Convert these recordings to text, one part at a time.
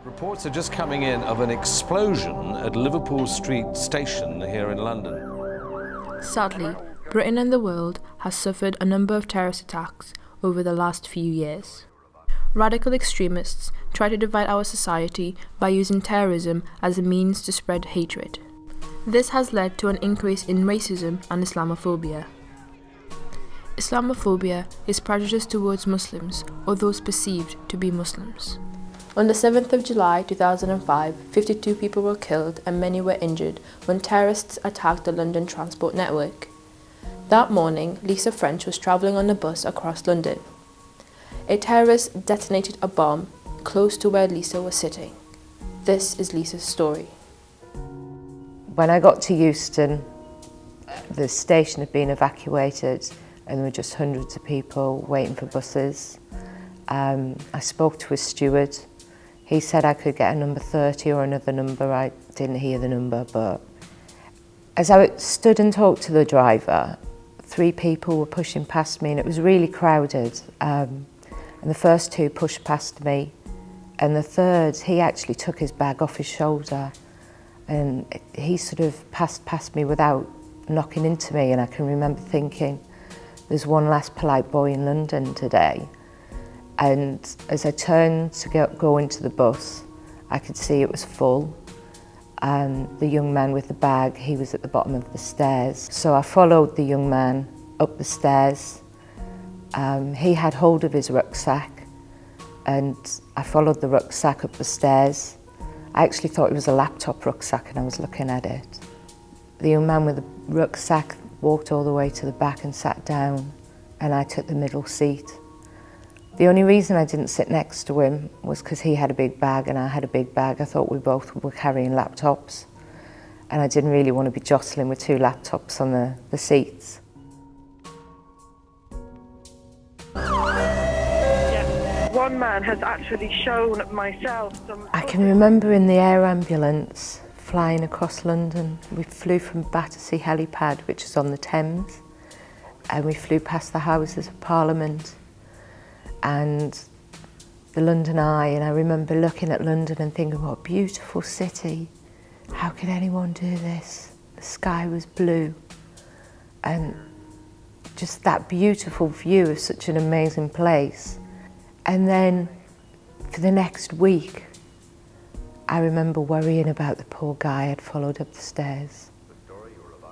Reports are just coming in of an explosion at Liverpool Street Station here in London. Sadly, Britain and the world has suffered a number of terrorist attacks over the last few years. Radical extremists try to divide our society by using terrorism as a means to spread hatred. This has led to an increase in racism and Islamophobia. Islamophobia is prejudice towards Muslims or those perceived to be Muslims. On the 7th of July 2005, 52 people were killed and many were injured when terrorists attacked the London transport network. That morning, Lisa French was travelling on a bus across London. A terrorist detonated a bomb close to where Lisa was sitting. This is Lisa's story. When I got to Euston, the station had been evacuated and there were just hundreds of people waiting for buses. I spoke to a steward. He said I could get a number 30 or another number. I didn't hear the number, but as I stood and talked to the driver, 3 people were pushing past me and it was really crowded. And the first 2 pushed past me, and the third, he actually took his bag off his shoulder and he sort of passed past me without knocking into me, and I can remember thinking, there's one last polite boy in London today. And as I turned to go into the bus, I could see it was full. And the young man with the bag, he was at the bottom of the stairs. So I followed the young man up the stairs. He had hold of his rucksack, and I followed the rucksack up the stairs. I actually thought it was a laptop rucksack and I was looking at it. The young man with the rucksack walked all the way to the back and sat down, and I took the middle seat. The only reason I didn't sit next to him was because he had a big bag and I had a big bag. I thought we both were carrying laptops, and I didn't really want to be jostling with 2 laptops on the seats. One man has actually shown myself some... I can remember in the air ambulance flying across London. We flew from Battersea helipad, which is on the Thames, and we flew past the Houses of Parliament and the London Eye, and I remember looking at London and thinking, what a beautiful city. How could anyone do this? The sky was blue, and just that beautiful view of such an amazing place. And then for the next week, I remember worrying about the poor guy I'd followed up the stairs.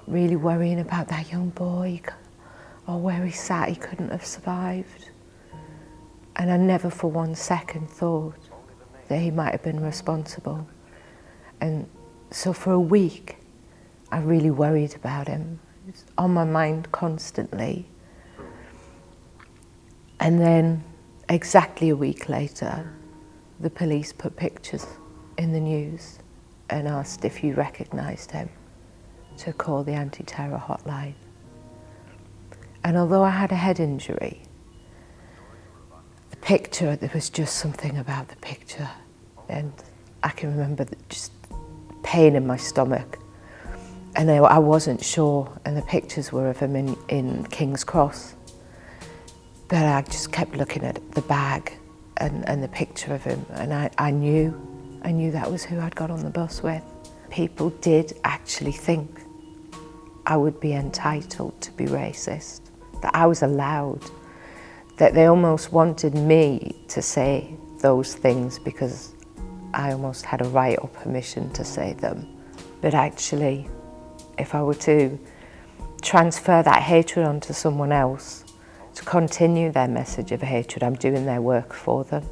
Really worrying about that young boy, or where he sat, he couldn't have survived. And I never for 1 second thought that he might have been responsible. And so for a week, I really worried about him. It was on my mind constantly. And then exactly a week later, the police put pictures in the news and asked if you recognised him to call the anti-terror hotline. And although I had a head injury, the picture, there was just something about the picture, and I can remember just pain in my stomach, and I wasn't sure, and the pictures were of him in King's Cross, but I just kept looking at the bag and the picture of him, and I knew that was who I'd got on the bus with. People did actually think I would be entitled to be racist, that I was allowed, that they almost wanted me to say those things because I almost had a right or permission to say them. But actually, if I were to transfer that hatred onto someone else, to continue their message of hatred, I'm doing their work for them.